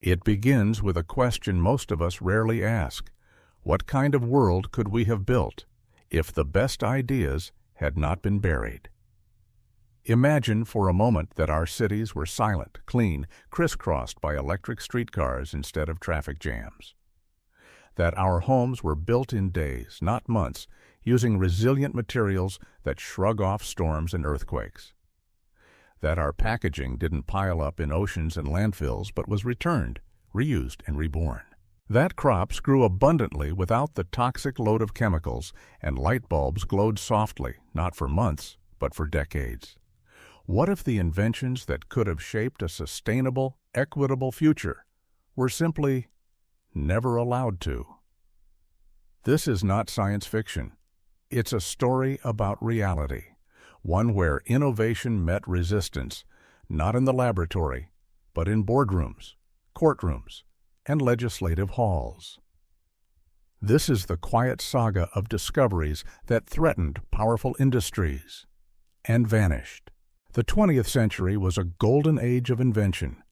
It begins with a question most of us rarely ask. What kind of world could we have built if the best ideas had not been buried? Imagine for a moment that our cities were silent, clean, crisscrossed by electric streetcars instead of traffic jams. That our homes were built in days, not months, using resilient materials that shrug off storms and earthquakes. That our packaging didn't pile up in oceans and landfills but was returned, reused, and reborn. That crops grew abundantly without the toxic load of chemicals, and light bulbs glowed softly, not for months, but for decades. What if the inventions that could have shaped a sustainable, equitable future were simply never allowed to? This is not science fiction. It's a story about reality, one where innovation met resistance, not in the laboratory, but in boardrooms, courtrooms, and legislative halls. This is the quiet saga of discoveries that threatened powerful industries and vanished. The 20th century was a golden age of invention.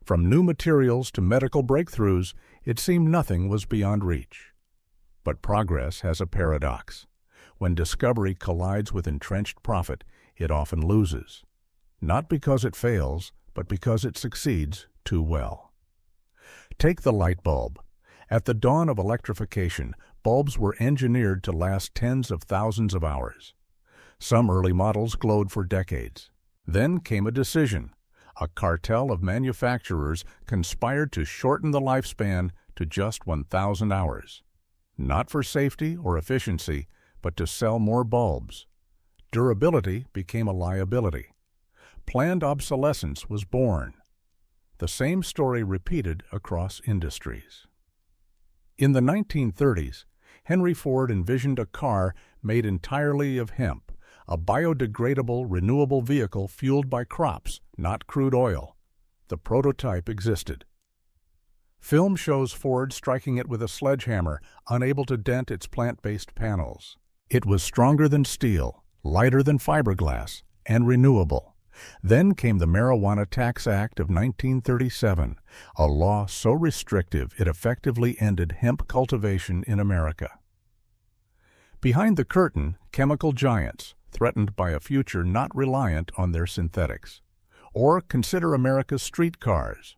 From new materials to medical breakthroughs, it seemed nothing was beyond reach. But progress has a paradox. When discovery collides with entrenched profit, it often loses. Not because it fails, but because it succeeds too well. Take the light bulb. At the dawn of electrification, bulbs were engineered to last tens of thousands of hours. Some early models glowed for decades. Then came a decision. A cartel of manufacturers conspired to shorten the lifespan to just 1,000 hours. Not for safety or efficiency, but to sell more bulbs. Durability became a liability. Planned obsolescence was born. The same story repeated across industries. In the 1930s, Henry Ford envisioned a car made entirely of hemp, a biodegradable, renewable vehicle fueled by crops, not crude oil. The prototype existed. Film shows Ford striking it with a sledgehammer, unable to dent its plant-based panels. It was stronger than steel, lighter than fiberglass, and renewable. Then came the Marijuana Tax Act of 1937, a law so restrictive it effectively ended hemp cultivation in America. Behind the curtain, chemical giants, threatened by a future not reliant on their synthetics. Or consider America's streetcars.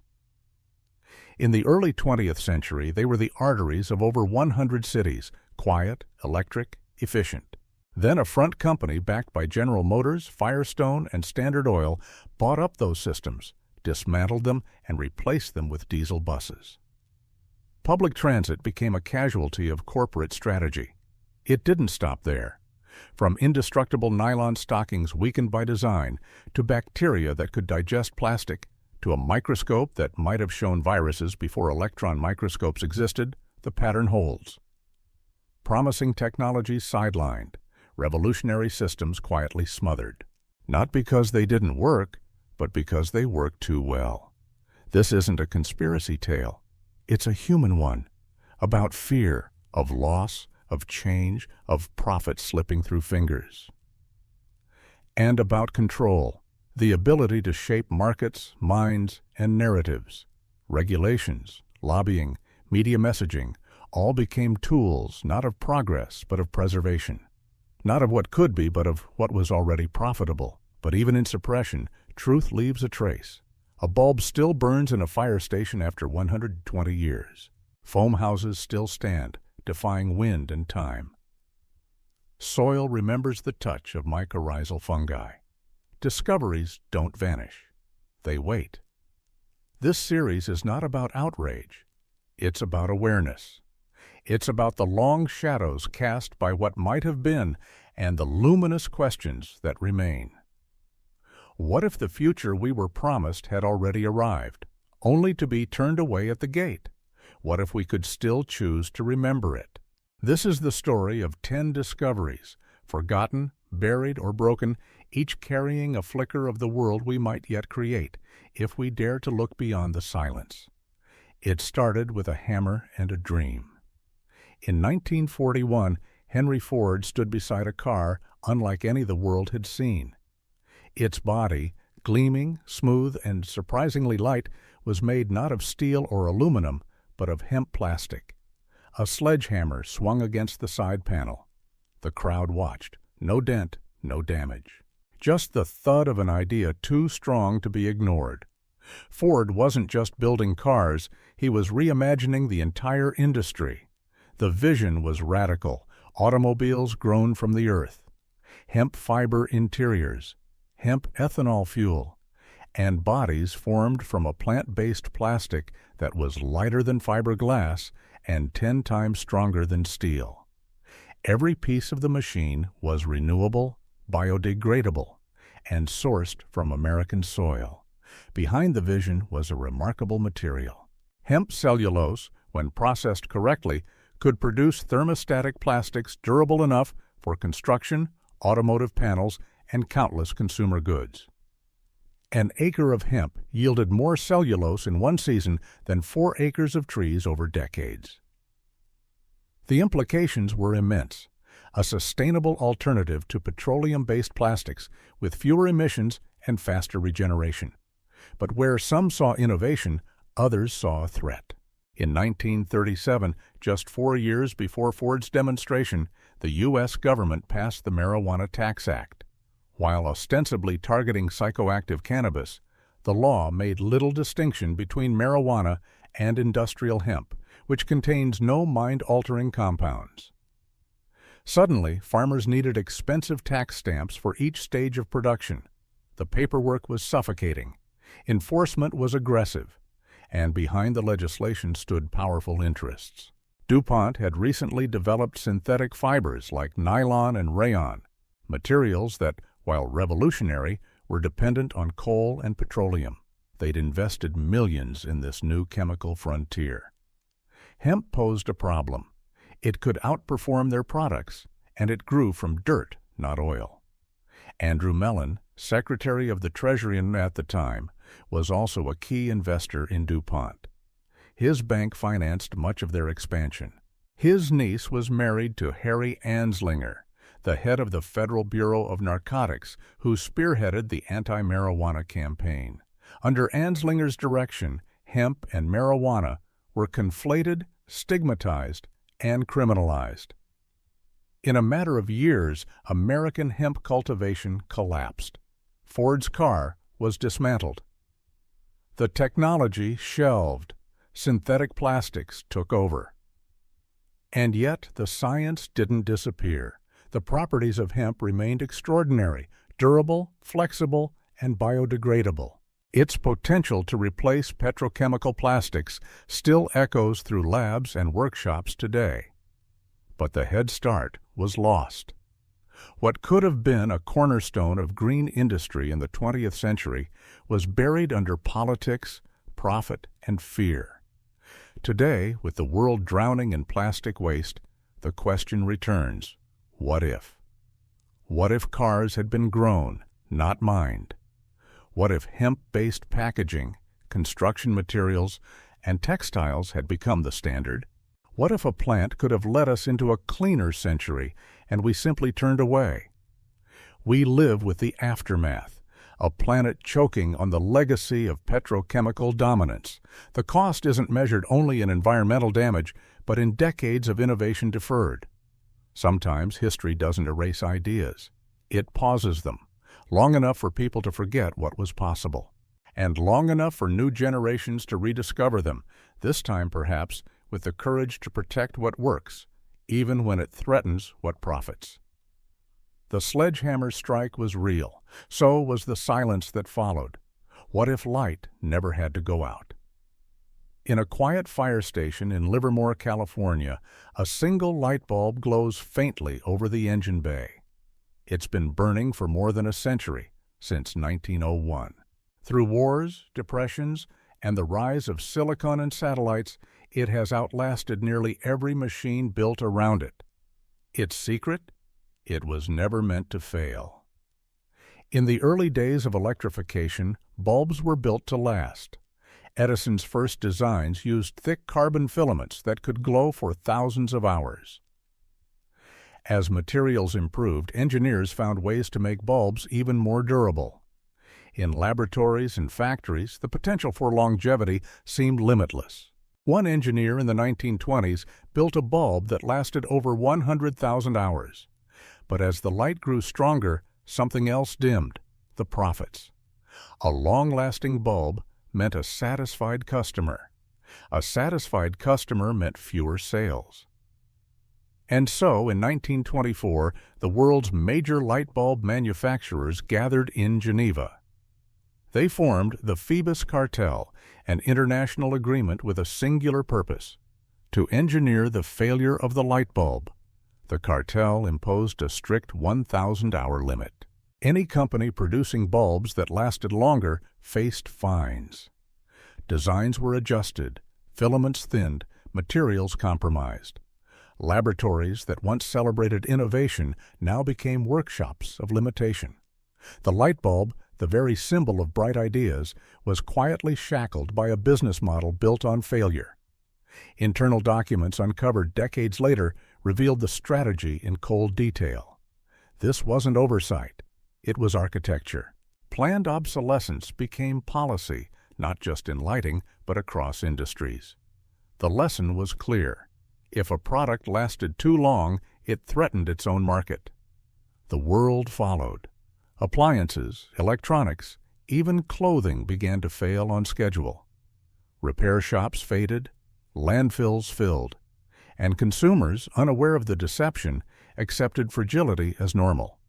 In the early 20th century, they were the arteries of over 100 cities, quiet, electric, efficient. Then a front company backed by General Motors, Firestone, and Standard Oil bought up those systems, dismantled them, and replaced them with diesel buses. Public transit became a casualty of corporate strategy. It didn't stop there. From indestructible nylon stockings weakened by design, to bacteria that could digest plastic, to a microscope that might have shown viruses before electron microscopes existed, the pattern holds. Promising technologies sidelined, revolutionary systems quietly smothered. Not because they didn't work, but because they worked too well. This isn't a conspiracy tale. It's a human one, about fear of loss, of change, of profit slipping through fingers. And about control, the ability to shape markets, minds, and narratives. Regulations, lobbying, media messaging, all became tools not of progress but of preservation. Not of what could be, but of what was already profitable. But even in suppression, truth leaves a trace. A bulb still burns in a fire station after 120 years. Foam houses still stand, defying wind and time. Soil remembers the touch of mycorrhizal fungi. Discoveries don't vanish. They wait. This series is not about outrage. It's about awareness. It's about the long shadows cast by what might have been and the luminous questions that remain. What if the future we were promised had already arrived, only to be turned away at the gate? What if we could still choose to remember it? This is the story of 10 discoveries, forgotten, buried, or broken, each carrying a flicker of the world we might yet create, if we dare to look beyond the silence. It started with a hammer and a dream. In 1941, Henry Ford stood beside a car unlike any the world had seen. Its body, gleaming, smooth, and surprisingly light, was made not of steel or aluminum, but of hemp plastic. A sledgehammer swung against the side panel. The crowd watched. No dent, no damage. Just the thud of an idea too strong to be ignored. Ford wasn't just building cars, he was reimagining the entire industry. The vision was radical: automobiles grown from the earth, hemp fiber interiors, hemp ethanol fuel, and bodies formed from a plant-based plastic that was lighter than fiberglass and 10 times stronger than steel. Every piece of the machine was renewable, biodegradable, and sourced from American soil. Behind the vision was a remarkable material. Hemp cellulose, when processed correctly, could produce thermostatic plastics durable enough for construction, automotive panels, and countless consumer goods. An acre of hemp yielded more cellulose in one season than 4 acres of trees over decades. The implications were immense: a sustainable alternative to petroleum-based plastics with fewer emissions and faster regeneration. But where some saw innovation, others saw a threat. In 1937, just 4 years before Ford's demonstration, the U.S. government passed the Marijuana Tax Act. While ostensibly targeting psychoactive cannabis, the law made little distinction between marijuana and industrial hemp, which contains no mind-altering compounds. Suddenly, farmers needed expensive tax stamps for each stage of production. The paperwork was suffocating. Enforcement was aggressive, and behind the legislation stood powerful interests. DuPont had recently developed synthetic fibers like nylon and rayon, materials that, while revolutionary, were dependent on coal and petroleum. They'd invested millions in this new chemical frontier. Hemp posed a problem. It could outperform their products, and it grew from dirt, not oil. Andrew Mellon, Secretary of the Treasury at the time, was also a key investor in DuPont. His bank financed much of their expansion. His niece was married to Harry Anslinger, the head of the Federal Bureau of Narcotics, who spearheaded the anti-marijuana campaign. Under Anslinger's direction, hemp and marijuana were conflated, stigmatized, and criminalized. In a matter of years, American hemp cultivation collapsed. Ford's car was dismantled. The technology shelved. Synthetic plastics took over. And yet the science didn't disappear. The properties of hemp remained extraordinary: durable, flexible, and biodegradable. Its potential to replace petrochemical plastics still echoes through labs and workshops today. But the head start was lost. What could have been a cornerstone of green industry in the 20th century was buried under politics, profit, and fear. Today, with the world drowning in plastic waste, the question returns: what if? What if cars had been grown, not mined? What if hemp-based packaging, construction materials, and textiles had become the standard? What if a plant could have led us into a cleaner century and we simply turned away? We live with the aftermath, a planet choking on the legacy of petrochemical dominance. The cost isn't measured only in environmental damage, but in decades of innovation deferred. Sometimes history doesn't erase ideas. It pauses them, long enough for people to forget what was possible, and long enough for new generations to rediscover them, this time perhaps with the courage to protect what works, even when it threatens what profits. The sledgehammer strike was real. So was the silence that followed. What if light never had to go out? In a quiet fire station in Livermore, California, a single light bulb glows faintly over the engine bay. It's been burning for more than a century, since 1901. Through wars, depressions, and the rise of silicon and satellites, it has outlasted nearly every machine built around it. Its secret? It was never meant to fail. In the early days of electrification, bulbs were built to last. Edison's first designs used thick carbon filaments that could glow for thousands of hours. As materials improved, engineers found ways to make bulbs even more durable. In laboratories and factories, the potential for longevity seemed limitless. One engineer in the 1920s built a bulb that lasted over 100,000 hours. But as the light grew stronger, something else dimmed: the profits. A long-lasting bulb meant a satisfied customer. A satisfied customer meant fewer sales. And so, in 1924, the world's major light bulb manufacturers gathered in Geneva. They formed the Phoebus Cartel, an international agreement with a singular purpose: to engineer the failure of the light bulb. The cartel imposed a strict 1,000-hour limit. Any company producing bulbs that lasted longer faced fines. Designs were adjusted, filaments thinned, materials compromised. Laboratories that once celebrated innovation now became workshops of limitation. The light bulb, the very symbol of bright ideas, was quietly shackled by a business model built on failure. Internal documents uncovered decades later revealed the strategy in cold detail. This wasn't oversight. It was architecture. Planned obsolescence became policy, not just in lighting, but across industries. The lesson was clear. If a product lasted too long, it threatened its own market. The world followed. Appliances, electronics, even clothing began to fail on schedule. Repair shops faded, landfills filled, and consumers, unaware of the deception, accepted fragility as normal.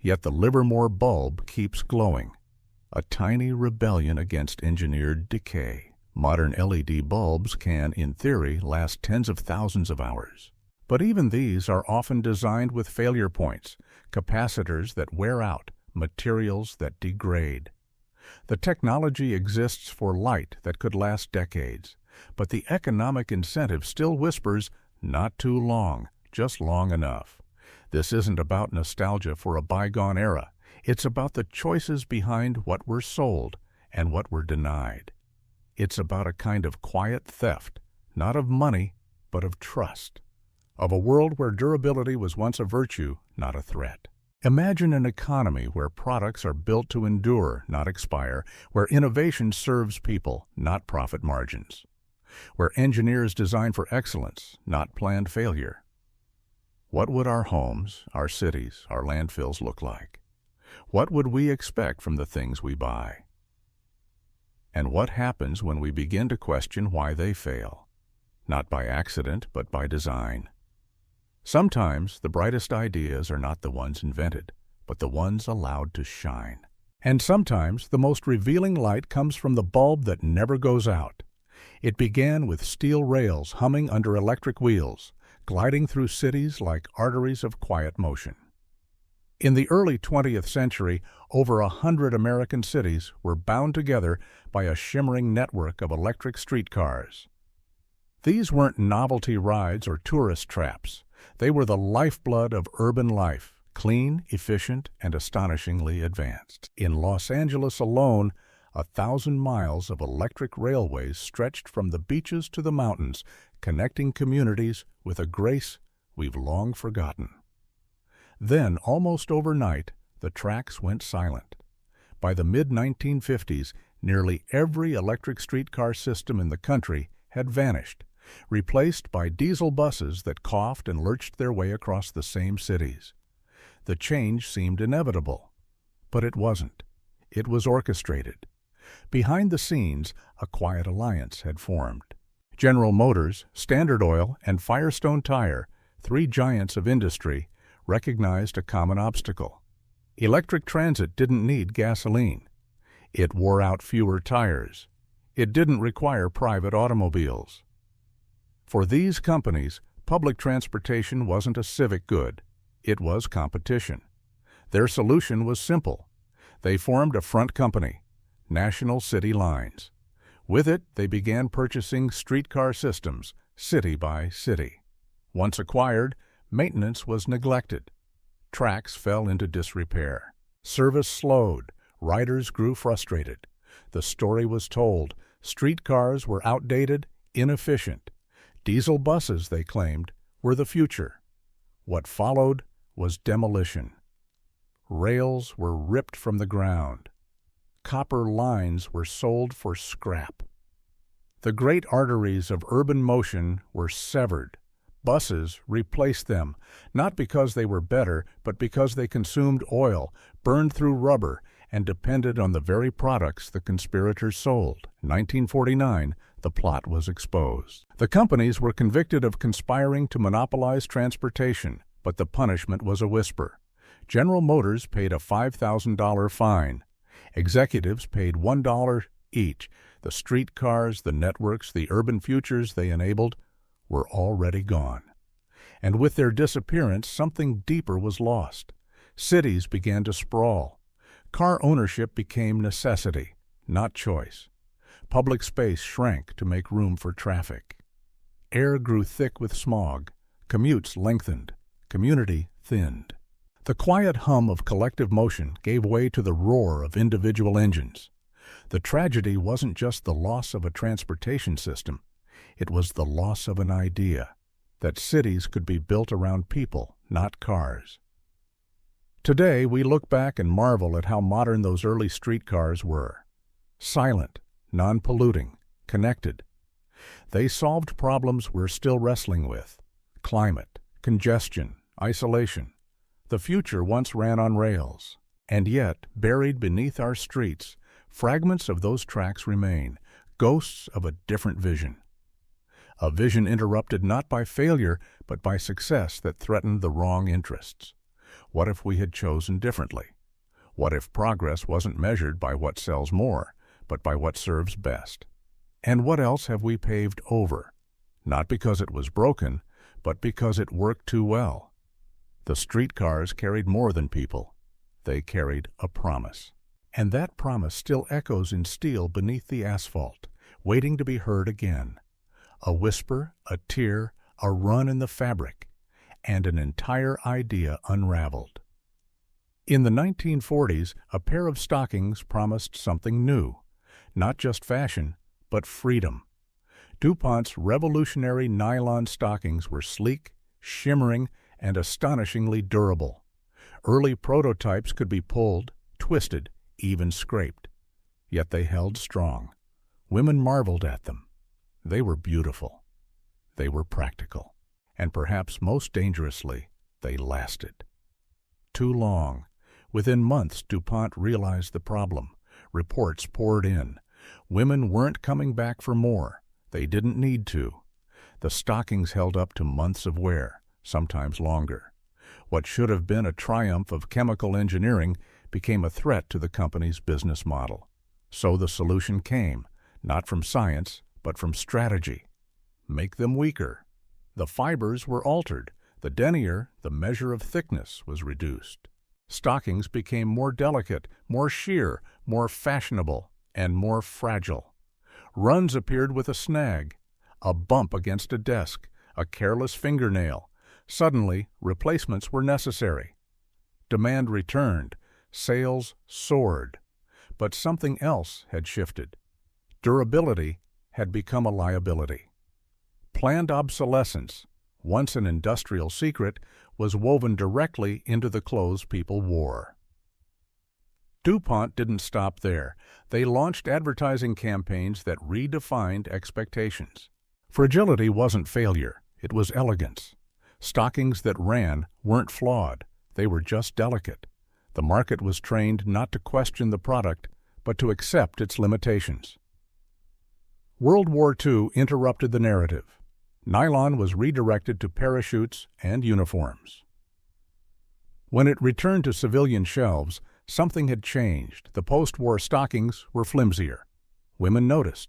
Yet the Livermore bulb keeps glowing, a tiny rebellion against engineered decay. Modern LED bulbs can, in theory, last tens of thousands of hours. But even these are often designed with failure points, capacitors that wear out, materials that degrade. The technology exists for light that could last decades, but the economic incentive still whispers, not too long, just long enough. This isn't about nostalgia for a bygone era. It's about the choices behind what we're sold and what we're denied. It's about a kind of quiet theft, not of money, but of trust. Of a world where durability was once a virtue, not a threat. Imagine an economy where products are built to endure, not expire, where innovation serves people, not profit margins, where engineers design for excellence, not planned failure. What would our homes, our cities, our landfills look like? What would we expect from the things we buy? And what happens when we begin to question why they fail? Not by accident, but by design. Sometimes the brightest ideas are not the ones invented, but the ones allowed to shine. And sometimes the most revealing light comes from the bulb that never goes out. It began with steel rails humming under electric wheels, gliding through cities like arteries of quiet motion. In the early 20th century, over 100 American cities were bound together by a shimmering network of electric streetcars. These weren't novelty rides or tourist traps. They were the lifeblood of urban life, clean, efficient, and astonishingly advanced. In Los Angeles alone, 1,000 miles of electric railways stretched from the beaches to the mountains, connecting communities with a grace we've long forgotten. Then, almost overnight, the tracks went silent. By the mid-1950s, nearly every electric streetcar system in the country had vanished, replaced by diesel buses that coughed and lurched their way across the same cities. The change seemed inevitable, but it wasn't. It was orchestrated. Behind the scenes, a quiet alliance had formed. General Motors, Standard Oil, and Firestone Tire, three giants of industry, recognized a common obstacle. Electric transit didn't need gasoline. It wore out fewer tires. It didn't require private automobiles. For these companies, public transportation wasn't a civic good. It was competition. Their solution was simple. They formed a front company, National City Lines. With it, they began purchasing streetcar systems, city by city. Once acquired, maintenance was neglected. Tracks fell into disrepair. Service slowed. Riders grew frustrated. The story was told. Streetcars were outdated, inefficient. Diesel buses, they claimed, were the future. What followed was demolition. Rails were ripped from the ground. copper lines were sold for scrap. The great arteries of urban motion were severed. Buses replaced them, not because they were better, but because they consumed oil, burned through rubber, and depended on the very products the conspirators sold. In 1949, the plot was exposed. The companies were convicted of conspiring to monopolize transportation, but the punishment was a whisper. General Motors paid a $5,000 fine. Executives paid $1 each. The streetcars, the networks, the urban futures they enabled were already gone. And with their disappearance, something deeper was lost. Cities began to sprawl. Car ownership became necessity, not choice. Public space shrank to make room for traffic. Air grew thick with smog. Commutes lengthened. Community thinned. The quiet hum of collective motion gave way to the roar of individual engines. The tragedy wasn't just the loss of a transportation system. It was the loss of an idea, that cities could be built around people, not cars. Today, we look back and marvel at how modern those early streetcars were. Silent, non-polluting, connected. They solved problems we're still wrestling with: climate, congestion, isolation. The future once ran on rails. And yet, buried beneath our streets, fragments of those tracks remain, ghosts of a different vision. A vision interrupted not by failure, but by success that threatened the wrong interests. What if we had chosen differently? What if progress wasn't measured by what sells more, but by what serves best? And what else have we paved over? Not because it was broken, but because it worked too well. The streetcars carried more than people. They carried a promise. And that promise still echoes in steel beneath the asphalt, waiting to be heard again. A whisper, a tear, a run in the fabric, and an entire idea unraveled. In the 1940s, a pair of stockings promised something new. Not just fashion, but freedom. DuPont's revolutionary nylon stockings were sleek, shimmering, and astonishingly durable. Early prototypes could be pulled, twisted, even scraped. Yet they held strong. Women marveled at them. They were beautiful. They were practical. And perhaps most dangerously, they lasted. Too long. Within months, DuPont realized the problem. Reports poured in. Women weren't coming back for more. They didn't need to. The stockings held up to months of wear, sometimes longer. What should have been a triumph of chemical engineering became a threat to the company's business model. So the solution came, not from science, but from strategy. Make them weaker. The fibers were altered. The denier, the measure of thickness, was reduced. Stockings became more delicate, more sheer, more fashionable, and more fragile. Runs appeared with a snag, a bump against a desk, a careless fingernail. Suddenly, replacements were necessary. Demand returned. Sales soared. But something else had shifted. Durability had become a liability. Planned obsolescence, once an industrial secret, was woven directly into the clothes people wore. DuPont didn't stop there. They launched advertising campaigns that redefined expectations. Fragility wasn't failure, it was elegance. Stockings that ran weren't flawed, they were just delicate. The market was trained not to question the product, but to accept its limitations. World War II interrupted the narrative. Nylon was redirected to parachutes and uniforms. When it returned to civilian shelves, something had changed. The post-war stockings were flimsier. Women noticed.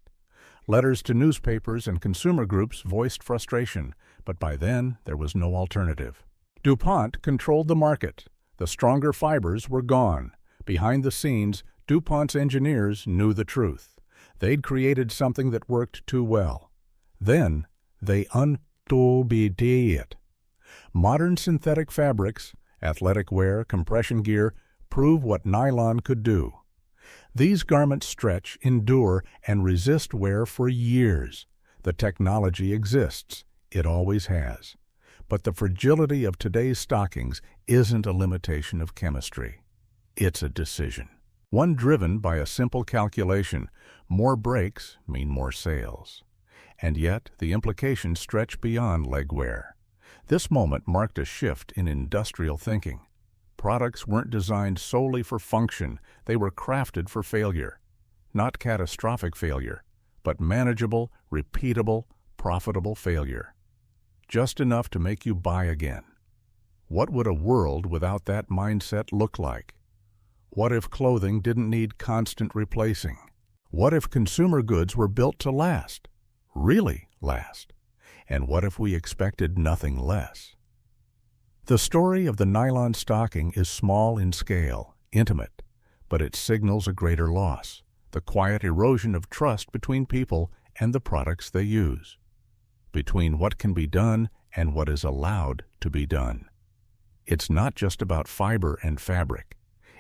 Letters to newspapers and consumer groups voiced frustration, but by then there was no alternative. DuPont controlled the market. The stronger fibers were gone. Behind the scenes, DuPont's engineers knew the truth. They'd created something that worked too well. Then they undid it. Modern synthetic fabrics, athletic wear, compression gear, prove what nylon could do. These garments stretch, endure, and resist wear for years. The technology exists. It always has. But the fragility of today's stockings isn't a limitation of chemistry. It's a decision. One driven by a simple calculation: more brakes mean more sales. And yet, the implications stretch beyond leg wear. This moment marked a shift in industrial thinking. Products weren't designed solely for function, they were crafted for failure. Not catastrophic failure, but manageable, repeatable, profitable failure. Just enough to make you buy again. What would a world without that mindset look like? What if clothing didn't need constant replacing? What if consumer goods were built to last? Really last? And what if we expected nothing less? The story of the nylon stocking is small in scale, intimate, but it signals a greater loss, the quiet erosion of trust between people and the products they use, between what can be done and what is allowed to be done. It's not just about fiber and fabric.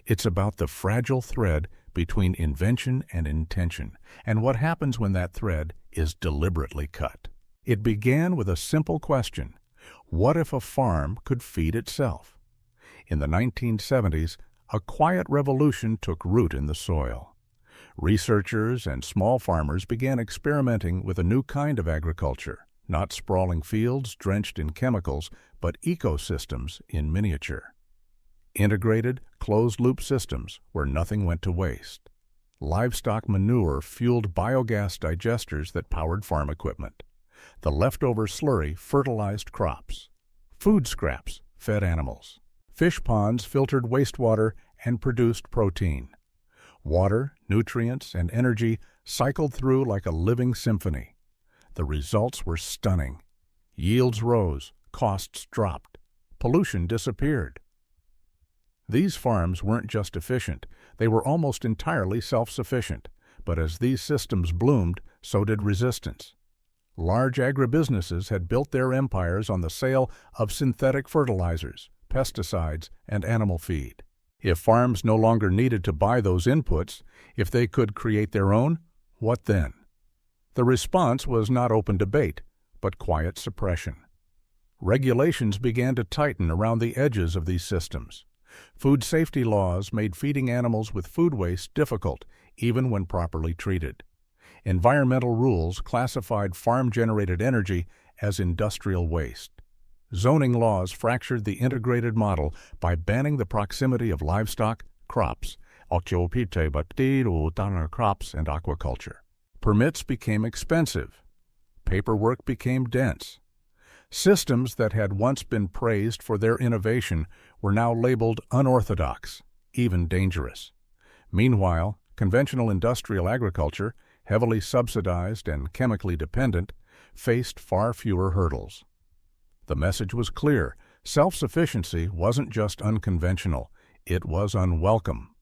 It's about the fragile thread between invention and intention, and what happens when that thread is deliberately cut. It began with a simple question: what if a farm could feed itself? In the 1970s, a quiet revolution took root in the soil. Researchers and small farmers began experimenting with a new kind of agriculture, not sprawling fields drenched in chemicals, but ecosystems in miniature. Integrated, closed-loop systems where nothing went to waste. Livestock manure fueled biogas digesters that powered farm equipment. The leftover slurry fertilized crops. Food scraps fed animals. Fish ponds filtered wastewater and produced protein. Water, nutrients, and energy cycled through like a living symphony. The results were stunning. Yields rose, costs dropped, pollution disappeared. These farms weren't just efficient, they were almost entirely self-sufficient. But as these systems bloomed, so did resistance. Large agribusinesses had built their empires on the sale of synthetic fertilizers, pesticides, and animal feed. If farms no longer needed to buy those inputs, if they could create their own, what then? The response was not open debate, but quiet suppression. Regulations began to tighten around the edges of these systems. Food safety laws made feeding animals with food waste difficult, even when properly treated. Environmental rules classified farm-generated energy as industrial waste. Zoning laws fractured the integrated model by banning the proximity of livestock, crops, crops, and aquaculture. Permits became expensive. Paperwork became dense. Systems that had once been praised for their innovation were now labeled unorthodox, even dangerous. Meanwhile, conventional industrial agriculture, heavily subsidized and chemically dependent, faced far fewer hurdles. The message was clear: self-sufficiency wasn't just unconventional, it was unwelcome.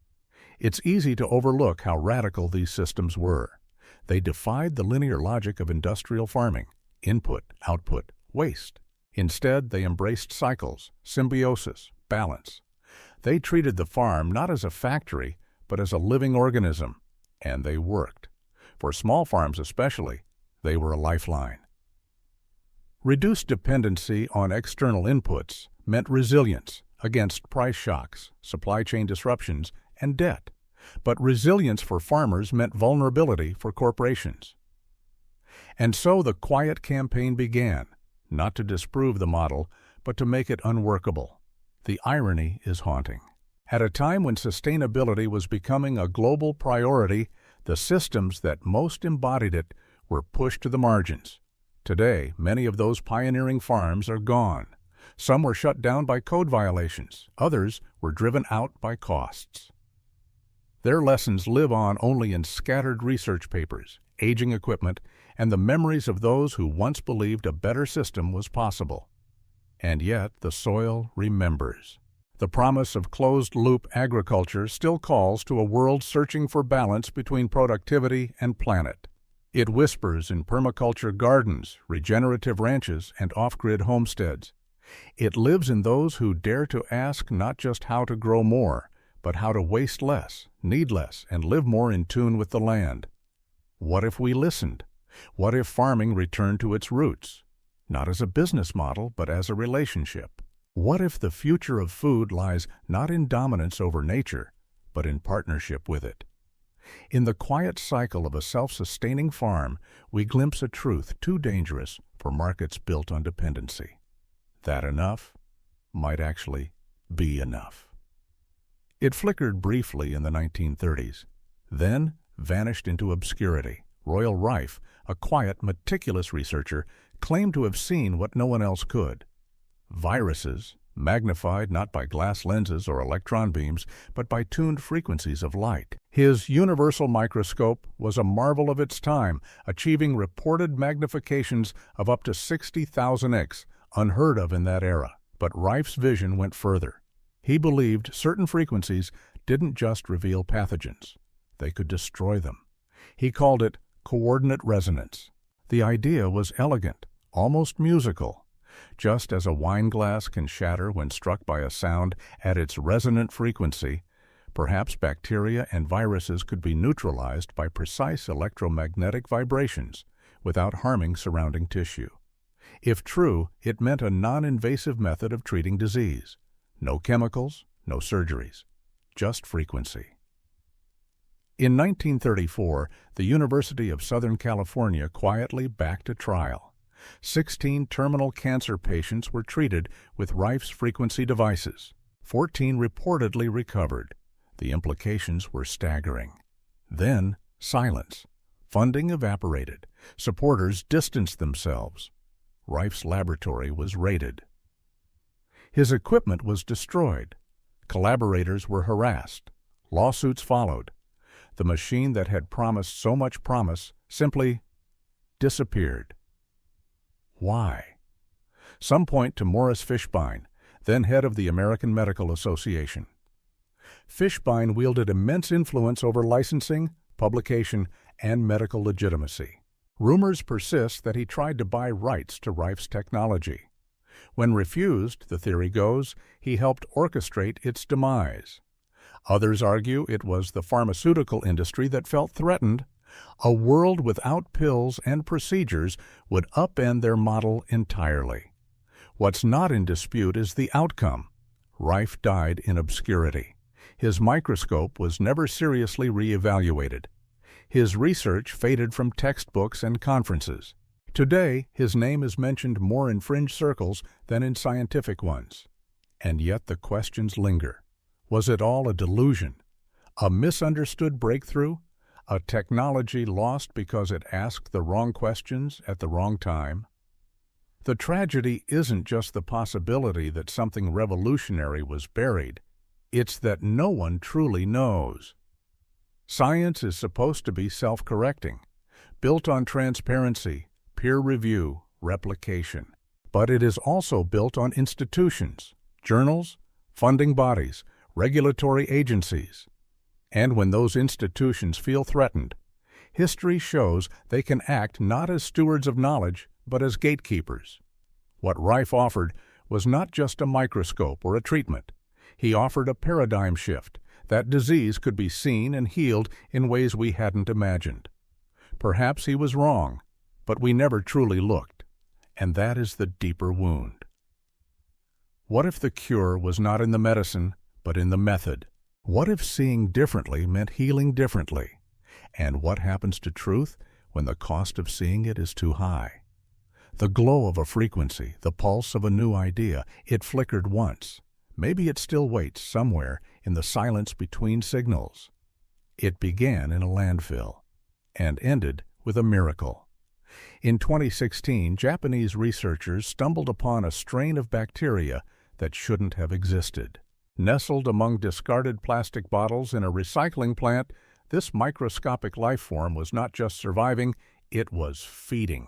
It's easy to overlook how radical these systems were. They defied the linear logic of industrial farming: input, output, waste. Instead, they embraced cycles, symbiosis, balance. They treated the farm not as a factory, but as a living organism, and they worked. For small farms especially, they were a lifeline. Reduced dependency on external inputs meant resilience against price shocks, supply chain disruptions, and debt. But resilience for farmers meant vulnerability for corporations. And so the quiet campaign began, not to disprove the model, but to make it unworkable. The irony is haunting. At a time when sustainability was becoming a global priority, the systems that most embodied it were pushed to the margins. Today, many of those pioneering farms are gone. Some were shut down by code violations. Others were driven out by costs. Their lessons live on only in scattered research papers, aging equipment, and the memories of those who once believed a better system was possible. And yet the soil remembers. The promise of closed-loop agriculture still calls to a world searching for balance between productivity and planet. It whispers in permaculture gardens, regenerative ranches, and off-grid homesteads. It lives in those who dare to ask not just how to grow more, but how to waste less, need less, and live more in tune with the land. What if we listened? What if farming returned to its roots? Not as a business model, but as a relationship. What if the future of food lies not in dominance over nature, but in partnership with it. In the quiet cycle of a self-sustaining farm, we glimpse a truth too dangerous for markets built on dependency. That enough might actually be enough. It flickered briefly in the 1930s, then vanished into obscurity. Royal Rife, a quiet, meticulous researcher, claimed to have seen what no one else could. Viruses, magnified not by glass lenses or electron beams, but by tuned frequencies of light. His universal microscope was a marvel of its time, achieving reported magnifications of up to 60,000x, unheard of in that era. But Rife's vision went further. He believed certain frequencies didn't just reveal pathogens. They could destroy them. He called it coordinate resonance. The idea was elegant, almost musical. Just as a wine glass can shatter when struck by a sound at its resonant frequency, perhaps bacteria and viruses could be neutralized by precise electromagnetic vibrations without harming surrounding tissue. If true, it meant a non-invasive method of treating disease. No chemicals, no surgeries, just frequency. In 1934, the University of Southern California quietly backed a trial. 16 terminal cancer patients were treated with Rife's frequency devices. 14 reportedly recovered. The implications were staggering. Then, silence. Funding evaporated. Supporters distanced themselves. Rife's laboratory was raided. His equipment was destroyed. Collaborators were harassed. Lawsuits followed. The machine that had promised so much promise simply disappeared. Why? Some point to Morris Fishbein, then head of the American Medical Association. Fishbein wielded immense influence over licensing, publication, and medical legitimacy. Rumors persist that he tried to buy rights to Rife's technology. When refused, the theory goes, he helped orchestrate its demise. Others argue it was the pharmaceutical industry that felt threatened. A world without pills and procedures would upend their model entirely. What's not in dispute is the outcome. Rife died in obscurity. His microscope was never seriously re-evaluated. His research faded from textbooks and conferences. Today, his name is mentioned more in fringe circles than in scientific ones. And yet the questions linger. Was it all a delusion? A misunderstood breakthrough? A technology lost because it asked the wrong questions at the wrong time? The tragedy isn't just the possibility that something revolutionary was buried. It's that no one truly knows. Science is supposed to be self-correcting, built on transparency, peer review, replication. But it is also built on institutions, journals, funding bodies, regulatory agencies. And when those institutions feel threatened, history shows they can act not as stewards of knowledge, but as gatekeepers. What Rife offered was not just a microscope or a treatment. He offered a paradigm shift, that disease could be seen and healed in ways we hadn't imagined. Perhaps he was wrong, but we never truly looked, and that is the deeper wound. What if the cure was not in the medicine, but in the method? What if seeing differently meant healing differently? And what happens to truth when the cost of seeing it is too high? The glow of a frequency, the pulse of a new idea, it flickered once. Maybe it still waits somewhere in the silence between signals. It began in a landfill and ended with a miracle. In 2016, Japanese researchers stumbled upon a strain of bacteria that shouldn't have existed. Nestled among discarded plastic bottles in a recycling plant, this microscopic life form was not just surviving, it was feeding.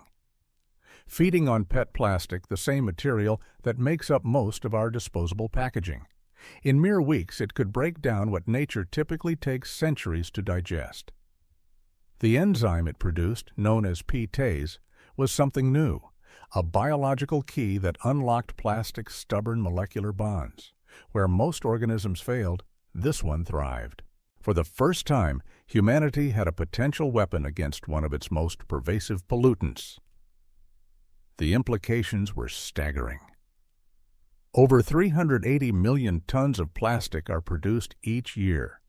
Feeding on PET plastic, the same material that makes up most of our disposable packaging. In mere weeks, it could break down what nature typically takes centuries to digest. The enzyme it produced, known as pTase, was something new, a biological key that unlocked plastic's stubborn molecular bonds. Where most organisms failed, this one thrived. For the first time, humanity had a potential weapon against one of its most pervasive pollutants. The implications were staggering. Over 380 million tons of plastic are produced each year.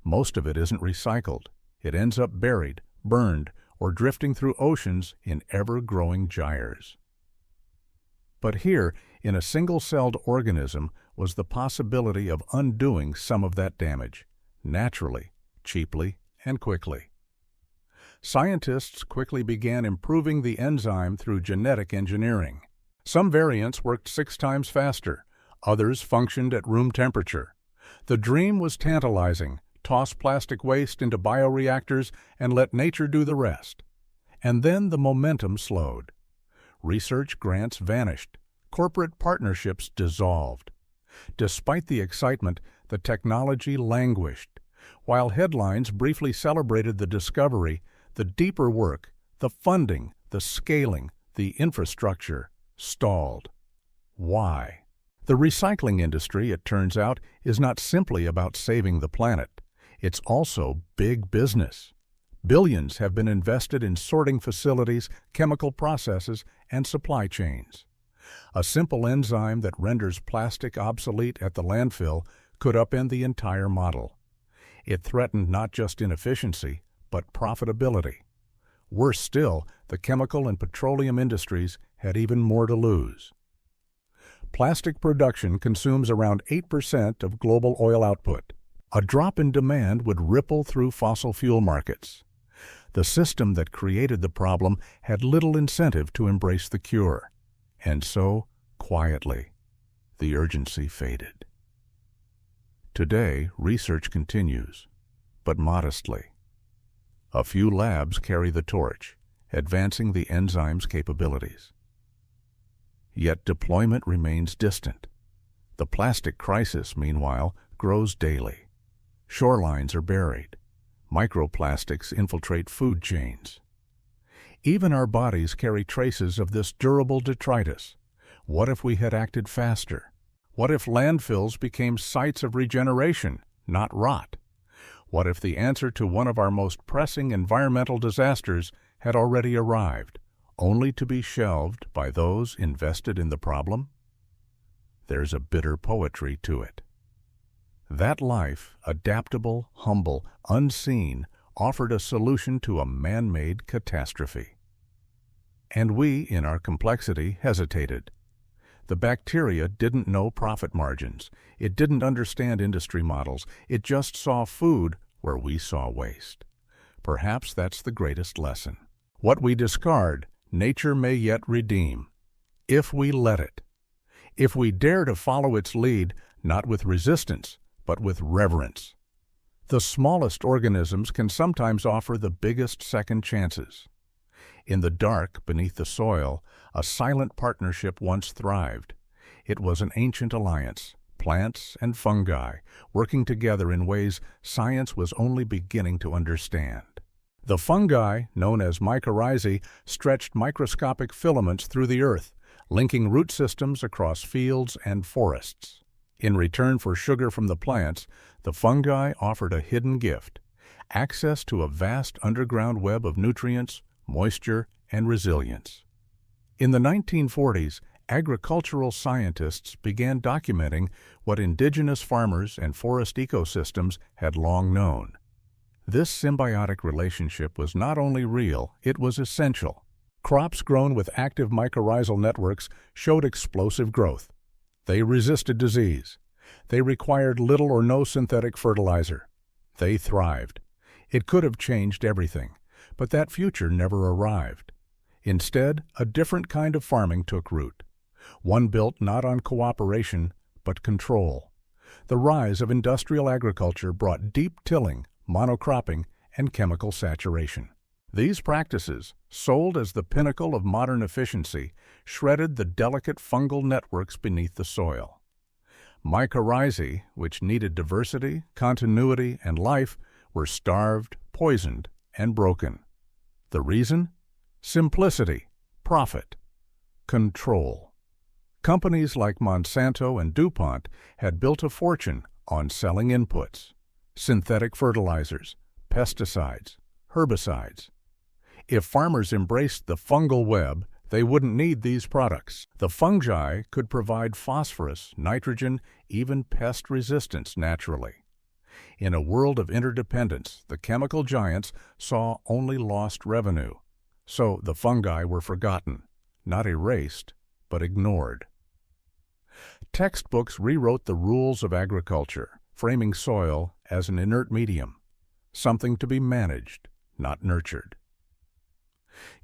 Most of it isn't recycled. It ends up buried, burned, or drifting through oceans in ever-growing gyres. But here, in a single-celled organism, was the possibility of undoing some of that damage, naturally, cheaply, and quickly. Scientists quickly began improving the enzyme through genetic engineering. Some variants worked 6 times faster, others functioned at room temperature. The dream was tantalizing: toss plastic waste into bioreactors and let nature do the rest. And then the momentum slowed. Research grants vanished. Corporate partnerships dissolved. Despite the excitement, the technology languished. While headlines briefly celebrated the discovery, the deeper work, the funding, the scaling, the infrastructure, stalled. Why? The recycling industry, it turns out, is not simply about saving the planet. It's also big business. Billions have been invested in sorting facilities, chemical processes, and supply chains. A simple enzyme that renders plastic obsolete at the landfill could upend the entire model. It threatened not just inefficiency, but profitability. Worse still, the chemical and petroleum industries had even more to lose. Plastic production consumes around 8% of global oil output. A drop in demand would ripple through fossil fuel markets. The system that created the problem had little incentive to embrace the cure. And so, quietly, the urgency faded. Today, research continues, but modestly. A few labs carry the torch, advancing the enzyme's capabilities. Yet deployment remains distant. The plastic crisis, meanwhile, grows daily. Shorelines are buried. Microplastics infiltrate food chains. Even our bodies carry traces of this durable detritus. What if we had acted faster? What if landfills became sites of regeneration, not rot? What if the answer to one of our most pressing environmental disasters had already arrived, only to be shelved by those invested in the problem? There's a bitter poetry to it. That life, adaptable, humble, unseen, offered a solution to a man-made catastrophe. And we, in our complexity, hesitated. The bacteria didn't know profit margins. It didn't understand industry models. It just saw food where we saw waste. Perhaps that's the greatest lesson. What we discard, nature may yet redeem, if we let it. If we dare to follow its lead, not with resistance, but with reverence. The smallest organisms can sometimes offer the biggest second chances. In the dark, beneath the soil, a silent partnership once thrived. It was an ancient alliance, plants and fungi, working together in ways science was only beginning to understand. The fungi, known as mycorrhizae, stretched microscopic filaments through the earth, linking root systems across fields and forests. In return for sugar from the plants, the fungi offered a hidden gift: access to a vast underground web of nutrients, moisture, and resilience. In the 1940s, agricultural scientists began documenting what indigenous farmers and forest ecosystems had long known. This symbiotic relationship was not only real, it was essential. Crops grown with active mycorrhizal networks showed explosive growth. They resisted disease. They required little or no synthetic fertilizer. They thrived. It could have changed everything, but that future never arrived. Instead, a different kind of farming took root, one built not on cooperation, but control. The rise of industrial agriculture brought deep tilling, monocropping, and chemical saturation. These practices, sold as the pinnacle of modern efficiency, shredded the delicate fungal networks beneath the soil. Mycorrhizae, which needed diversity, continuity, and life, were starved, poisoned, and broken. The reason? Simplicity, profit, control. Companies like Monsanto and DuPont had built a fortune on selling inputs: synthetic fertilizers, pesticides, herbicides. If farmers embraced the fungal web, they wouldn't need these products. The fungi could provide phosphorus, nitrogen, even pest resistance naturally. In a world of interdependence, the chemical giants saw only lost revenue. So the fungi were forgotten, not erased, but ignored. Textbooks rewrote the rules of agriculture, framing soil as an inert medium, something to be managed, not nurtured.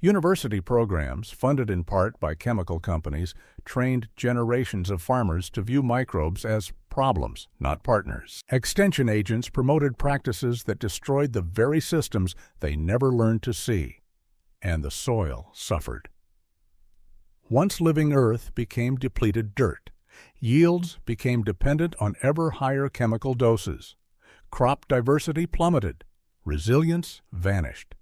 University programs, funded in part by chemical companies, trained generations of farmers to view microbes as problems, not partners. Extension agents promoted practices that destroyed the very systems they never learned to see, and the soil suffered. Once living earth became depleted dirt. Yields became dependent on ever higher chemical doses. Crop diversity plummeted. Resilience vanished.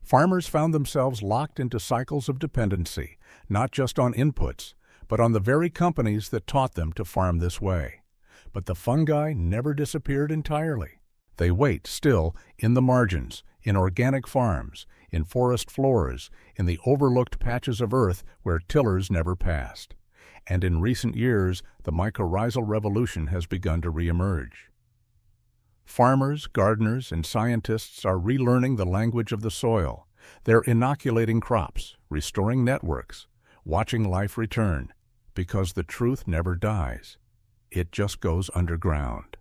Farmers found themselves locked into cycles of dependency, not just on inputs, but on the very companies that taught them to farm this way. But the fungi never disappeared entirely. They wait still in the margins, in organic farms, in forest floors, in the overlooked patches of earth where tillers never passed. And in recent years, the mycorrhizal revolution has begun to reemerge. Farmers, gardeners, and scientists are relearning the language of the soil. They're inoculating crops, restoring networks, watching life return, because the truth never dies. It just goes underground.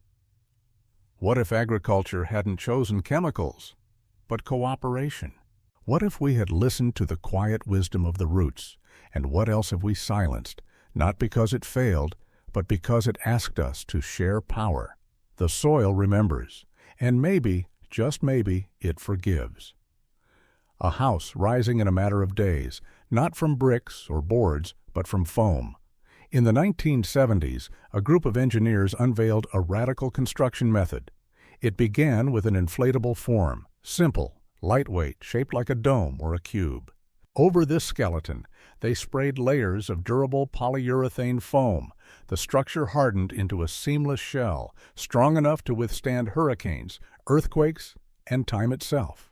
What if agriculture hadn't chosen chemicals, but cooperation? What if we had listened to the quiet wisdom of the roots, and what else have we silenced, not because it failed, but because it asked us to share power? The soil remembers, and maybe, just maybe, it forgives. A house rising in a matter of days, not from bricks or boards, but from foam. In the 1970s, a group of engineers unveiled a radical construction method. It began with an inflatable form, simple, lightweight, shaped like a dome or a cube. Over this skeleton, they sprayed layers of durable polyurethane foam. The structure hardened into a seamless shell, strong enough to withstand hurricanes, earthquakes, and time itself.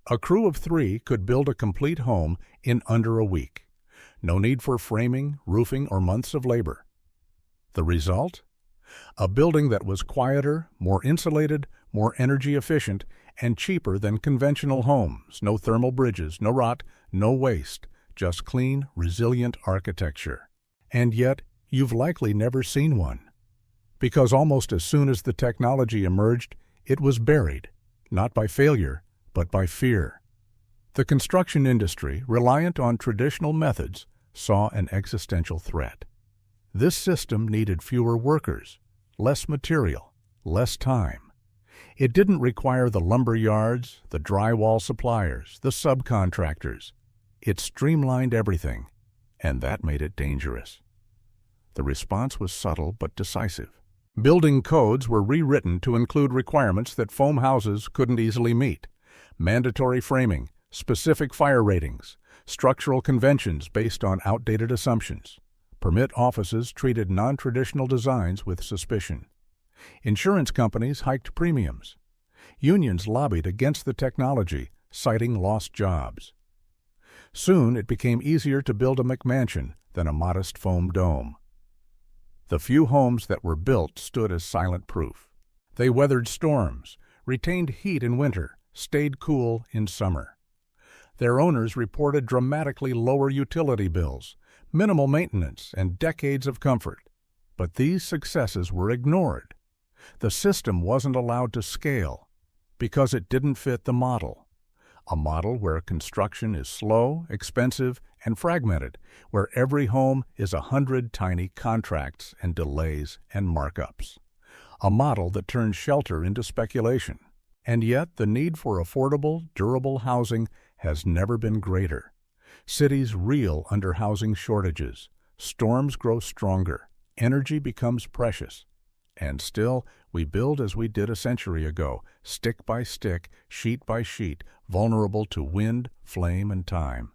A crew of 3 could build a complete home in under a week. No need for framing, roofing, or months of labor. The result? A building that was quieter, more insulated, more energy efficient, and cheaper than conventional homes. No thermal bridges, no rot, no waste, just clean, resilient architecture. And yet, you've likely never seen one. Because almost as soon as the technology emerged, it was buried, not by failure, but by fear. The construction industry, reliant on traditional methods, saw an existential threat. This system needed fewer workers, less material, less time. It didn't require the lumber yards, the drywall suppliers, the subcontractors. It streamlined everything, and that made it dangerous. The response was subtle but decisive. Building codes were rewritten to include requirements that foam houses couldn't easily meet. Mandatory framing, specific fire ratings, structural conventions based on outdated assumptions. Permit offices treated non-traditional designs with suspicion. Insurance companies hiked premiums. Unions lobbied against the technology, citing lost jobs. Soon it became easier to build a McMansion than a modest foam dome. The few homes that were built stood as silent proof. They weathered storms, retained heat in winter, stayed cool in summer. Their owners reported dramatically lower utility bills, minimal maintenance, and decades of comfort. But these successes were ignored. The system wasn't allowed to scale because it didn't fit the model. A model where construction is slow, expensive, and fragmented, where every home is 100 tiny contracts and delays and markups. A model that turns shelter into speculation. And yet the need for affordable, durable housing has never been greater. Cities reel under housing shortages. Storms grow stronger. Energy becomes precious. And still, we build as we did a century ago, stick by stick, sheet by sheet, vulnerable to wind, flame, and time.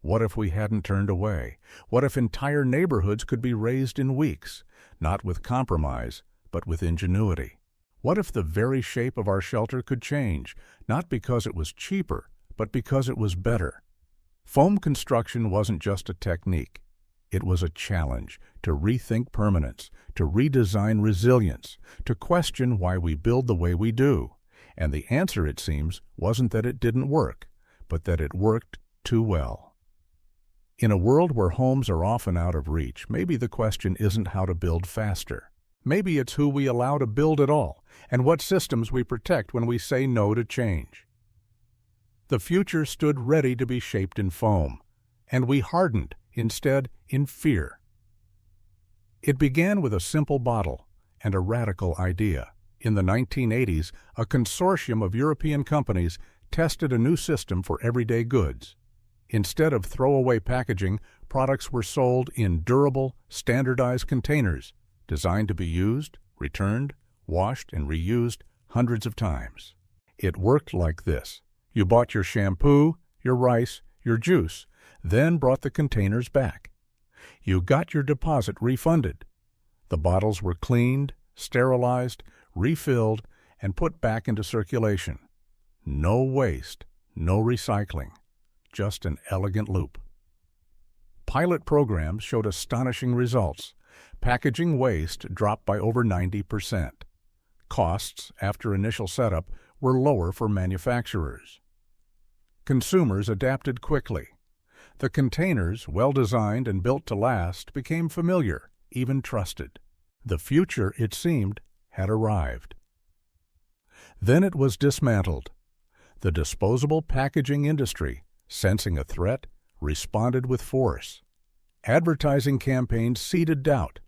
What if we hadn't turned away? What if entire neighborhoods could be razed in weeks, not with compromise, but with ingenuity? What if the very shape of our shelter could change, not because it was cheaper, but because it was better? Foam construction wasn't just a technique. It was a challenge to rethink permanence, to redesign resilience, to question why we build the way we do. And the answer, it seems, wasn't that it didn't work, but that it worked too well. In a world where homes are often out of reach, maybe the question isn't how to build faster. Maybe it's who we allow to build at all, and what systems we protect when we say no to change. The future stood ready to be shaped in foam, and we hardened, instead, in fear. It began with a simple bottle and a radical idea. In the 1980s, a consortium of European companies tested a new system for everyday goods. Instead of throwaway packaging, products were sold in durable, standardized containers, designed to be used, returned, washed, and reused hundreds of times. It worked like this. You bought your shampoo, your rice, your juice, then brought the containers back. You got your deposit refunded. The bottles were cleaned, sterilized, refilled, and put back into circulation. No waste, no recycling, just an elegant loop. Pilot programs showed astonishing results. Packaging waste dropped by over 90%. Costs, after initial setup, were lower for manufacturers. Consumers adapted quickly. The containers, well-designed and built to last, became familiar, even trusted. The future, it seemed, had arrived. Then it was dismantled. The disposable packaging industry, sensing a threat, responded with force. Advertising campaigns seeded doubt.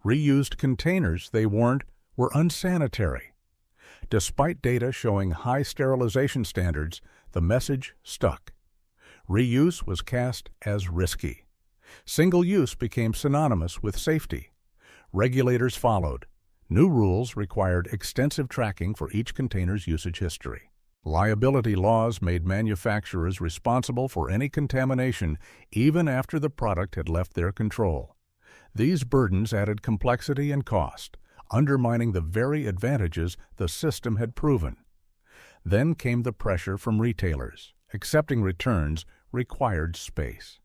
Reused containers, they warned, were unsanitary. Despite data showing high sterilization standards, the message stuck. Reuse was cast as risky. Single use became synonymous with safety. Regulators followed. New rules required extensive tracking for each container's usage history. Liability laws made manufacturers responsible for any contamination even after the product had left their control. These burdens added complexity and cost, undermining the very advantages the system had proven. Then came the pressure from retailers. Accepting returns required space.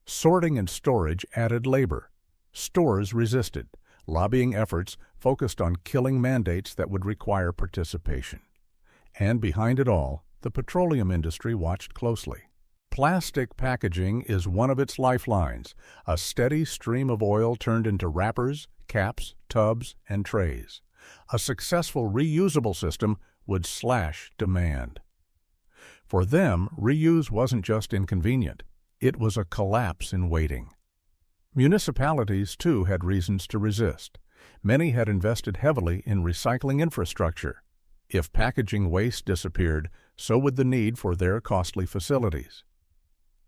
Sorting and storage added labor. Stores resisted. Lobbying efforts focused on killing mandates that would require participation. And behind it all, the petroleum industry watched closely. Plastic packaging is one of its lifelines, a steady stream of oil turned into wrappers, caps, tubs, and trays. A successful reusable system would slash demand. For them, reuse wasn't just inconvenient. It was a collapse in waiting. Municipalities, too, had reasons to resist. Many had invested heavily in recycling infrastructure. If packaging waste disappeared, so would the need for their costly facilities.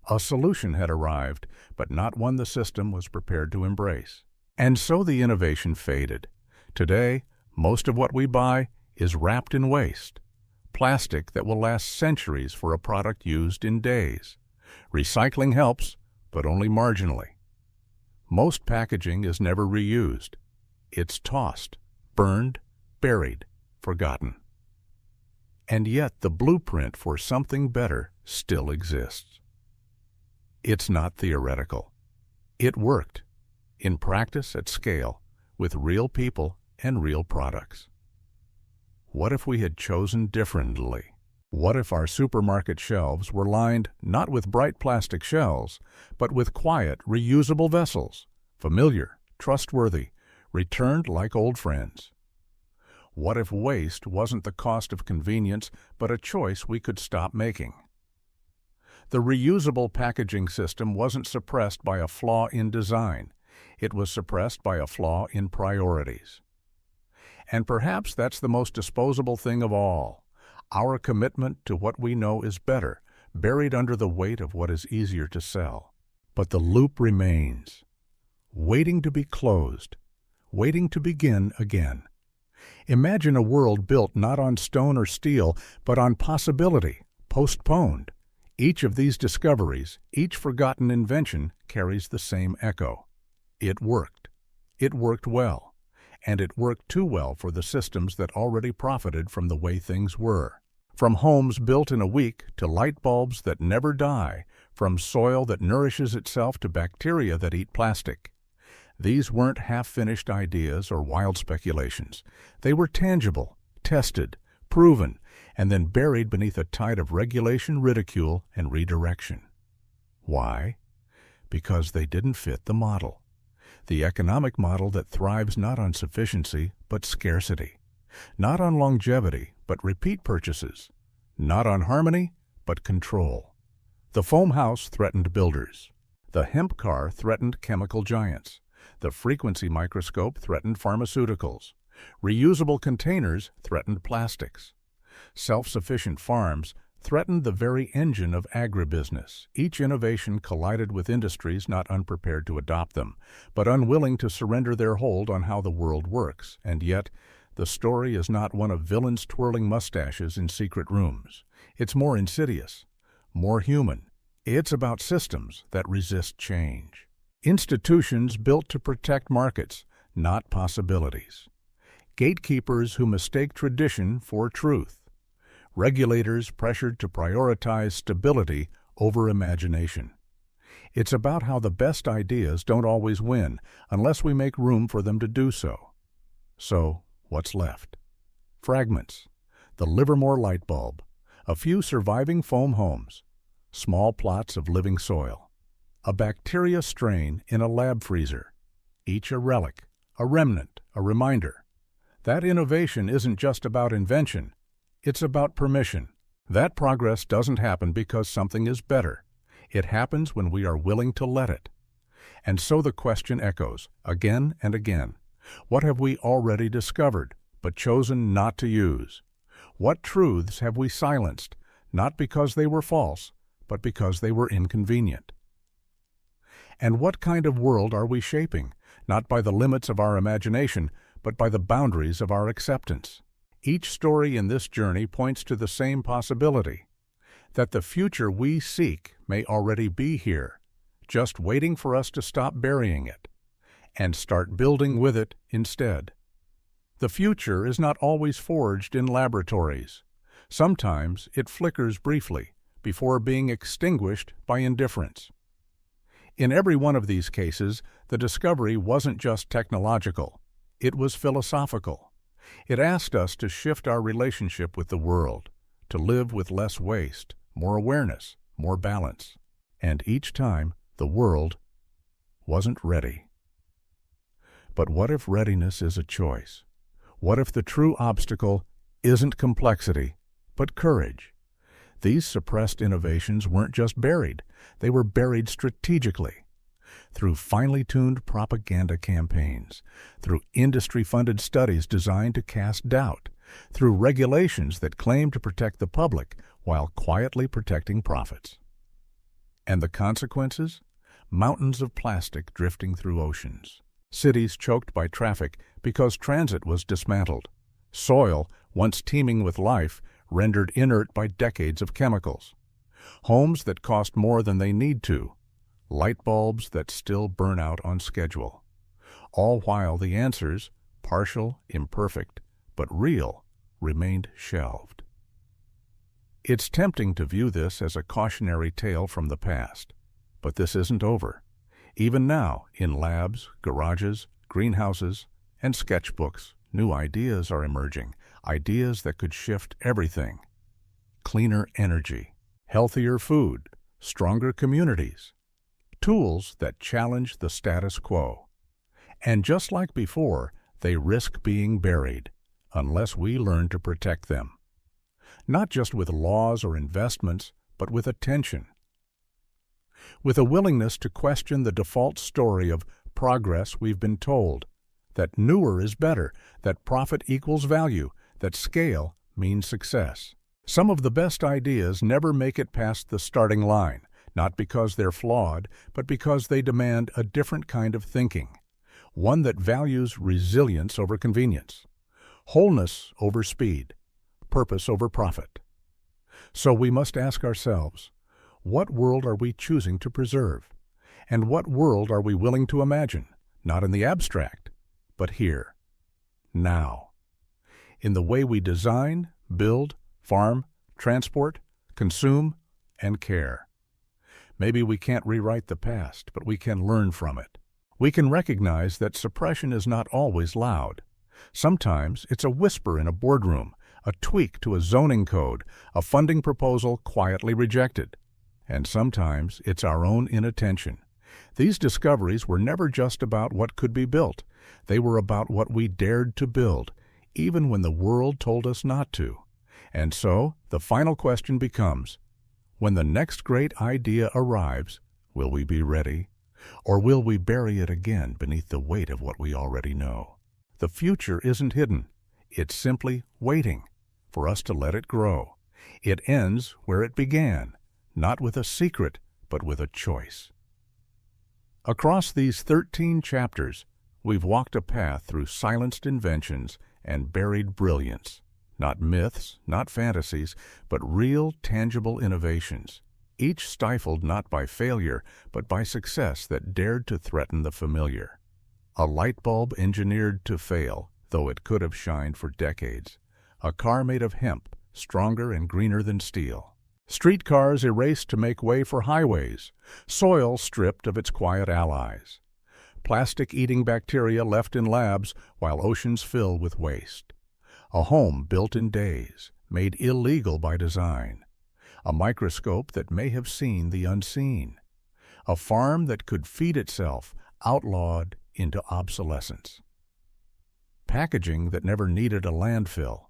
A solution had arrived, but not one the system was prepared to embrace. And so the innovation faded. Today, most of what we buy is wrapped in waste. Plastic that will last centuries for a product used in days. Recycling helps, but only marginally. Most packaging is never reused. It's tossed, burned, buried, forgotten. And yet the blueprint for something better still exists. It's not theoretical. It worked, in practice at scale, with real people and real products. What if we had chosen differently? What if our supermarket shelves were lined not with bright plastic shells, but with quiet, reusable vessels, familiar, trustworthy, returned like old friends? What if waste wasn't the cost of convenience, but a choice we could stop making? The reusable packaging system wasn't suppressed by a flaw in design. It was suppressed by a flaw in priorities. And perhaps that's the most disposable thing of all. Our commitment to what we know is better, buried under the weight of what is easier to sell. But the loop remains, waiting to be closed, waiting to begin again. Imagine a world built not on stone or steel, but on possibility, postponed. Each of these discoveries, each forgotten invention, carries the same echo. It worked. It worked well. And it worked too well for the systems that already profited from the way things were. From homes built in a week to light bulbs that never die, from soil that nourishes itself to bacteria that eat plastic. These weren't half-finished ideas or wild speculations. They were tangible, tested, proven, and then buried beneath a tide of regulation, ridicule, and redirection. Why? Because they didn't fit the model. The economic model that thrives not on sufficiency, but scarcity. Not on longevity, but repeat purchases. Not on harmony, but control. The foam house threatened builders. The hemp car threatened chemical giants. The frequency microscope threatened pharmaceuticals. Reusable containers threatened plastics. Self-sufficient farms threatened the very engine of agribusiness. Each innovation collided with industries not unprepared to adopt them, but unwilling to surrender their hold on how the world works. And yet, the story is not one of villains twirling mustaches in secret rooms. It's more insidious, more human. It's about systems that resist change. Institutions built to protect markets, not possibilities. Gatekeepers who mistake tradition for truth. Regulators pressured to prioritize stability over imagination. It's about how the best ideas don't always win unless we make room for them to do so. So, what's left? Fragments. The Livermore light bulb. A few surviving foam homes. Small plots of living soil. A bacteria strain in a lab freezer. Each a relic, a remnant, a reminder. That innovation isn't just about invention. It's about permission. That progress doesn't happen because something is better. It happens when we are willing to let it. And so the question echoes, again and again. What have we already discovered, but chosen not to use? What truths have we silenced, not because they were false, but because they were inconvenient? And what kind of world are we shaping, not by the limits of our imagination, but by the boundaries of our acceptance? Each story in this journey points to the same possibility, that the future we seek may already be here, just waiting for us to stop burying it and start building with it instead. The future is not always forged in laboratories. Sometimes it flickers briefly before being extinguished by indifference. In every one of these cases, the discovery wasn't just technological, it was philosophical. It asked us to shift our relationship with the world, to live with less waste, more awareness, more balance. And each time, the world wasn't ready. But what if readiness is a choice? What if the true obstacle isn't complexity, but courage? These suppressed innovations weren't just buried, they were buried strategically. Through finely tuned propaganda campaigns, through industry-funded studies designed to cast doubt, through regulations that claim to protect the public while quietly protecting profits. And the consequences? Mountains of plastic drifting through oceans. Cities choked by traffic because transit was dismantled. Soil, once teeming with life, rendered inert by decades of chemicals. Homes that cost more than they need to. Light bulbs that still burn out on schedule. All while the answers, partial, imperfect, but real, remained shelved. It's tempting to view this as a cautionary tale from the past, but this isn't over. Even now, in labs, garages, greenhouses, and sketchbooks, new ideas are emerging, ideas that could shift everything. Cleaner energy, healthier food, stronger communities. Tools that challenge the status quo. And just like before, they risk being buried unless we learn to protect them. Not just with laws or investments, but with attention. With a willingness to question the default story of progress we've been told, that newer is better, that profit equals value, that scale means success. Some of the best ideas never make it past the starting line. Not because they're flawed, but because they demand a different kind of thinking, one that values resilience over convenience, wholeness over speed, purpose over profit. So we must ask ourselves, what world are we choosing to preserve? And what world are we willing to imagine, not in the abstract, but here, now, in the way we design, build, farm, transport, consume, and care? Maybe we can't rewrite the past, but we can learn from it. We can recognize that suppression is not always loud. Sometimes it's a whisper in a boardroom, a tweak to a zoning code, a funding proposal quietly rejected. And sometimes it's our own inattention. These discoveries were never just about what could be built. They were about what we dared to build, even when the world told us not to. And so, the final question becomes, when the next great idea arrives, will we be ready? Or will we bury it again beneath the weight of what we already know? The future isn't hidden. It's simply waiting for us to let it grow. It ends where it began, not with a secret, but with a choice. Across these 13 chapters, we've walked a path through silenced inventions and buried brilliance. Not myths, not fantasies, but real, tangible innovations, each stifled not by failure, but by success that dared to threaten the familiar. A light bulb engineered to fail, though it could have shined for decades. A car made of hemp, stronger and greener than steel. Streetcars erased to make way for highways, soil stripped of its quiet allies. Plastic-eating bacteria left in labs while oceans fill with waste. A home built in days, made illegal by design. A microscope that may have seen the unseen. A farm that could feed itself, outlawed into obsolescence. Packaging that never needed a landfill.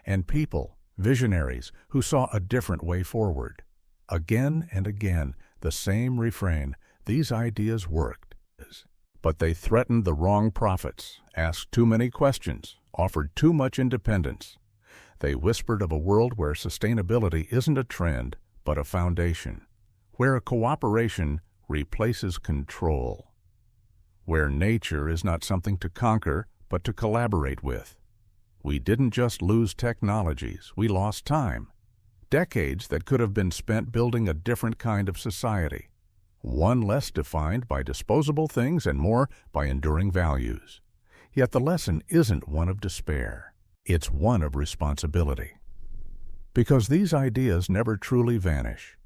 And people, visionaries, who saw a different way forward. Again and again, the same refrain, these ideas worked. But they threatened the wrong profits, asked too many questions, offered too much independence. They whispered of a world where sustainability isn't a trend, but a foundation, where cooperation replaces control, where nature is not something to conquer, but to collaborate with. We didn't just lose technologies, we lost time. Decades that could have been spent building a different kind of society, one less defined by disposable things and more by enduring values. Yet the lesson isn't one of despair. It's one of responsibility. Because these ideas never truly vanish.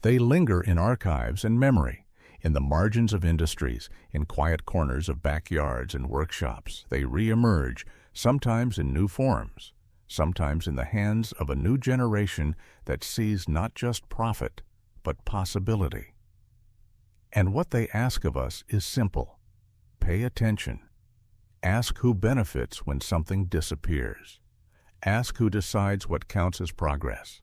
They linger in archives and memory, in the margins of industries, in quiet corners of backyards and workshops. They re-emerge, sometimes in new forms, sometimes in the hands of a new generation that sees not just profit, but possibility. And what they ask of us is simple. Pay attention. Ask who benefits when something disappears. Ask who decides what counts as progress.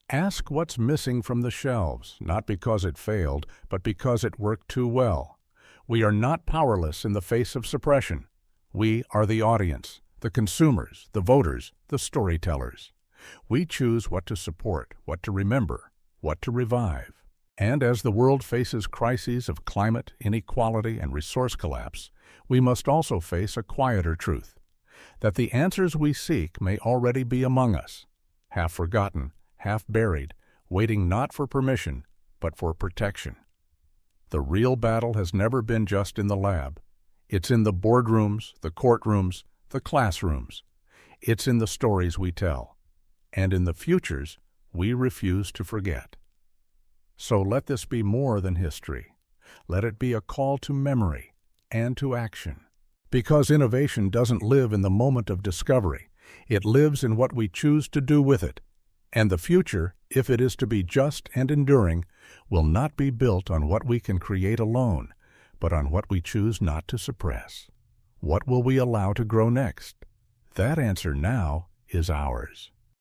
Ask what's missing from the shelves, not because it failed, but because it worked too well. We are not powerless in the face of suppression. We are the audience, the consumers, the voters, the storytellers. We choose what to support, what to remember, what to revive. And as the world faces crises of climate, inequality, and resource collapse, we must also face a quieter truth, that the answers we seek may already be among us, half forgotten, half buried, waiting not for permission, but for protection. The real battle has never been just in the lab. It's in the boardrooms, the courtrooms, the classrooms. It's in the stories we tell, and in the futures we refuse to forget. So let this be more than history. Let it be a call to memory and to action. Because innovation doesn't live in the moment of discovery. It lives in what we choose to do with it. And the future, if it is to be just and enduring, will not be built on what we can create alone, but on what we choose not to suppress. What will we allow to grow next? That answer now is ours.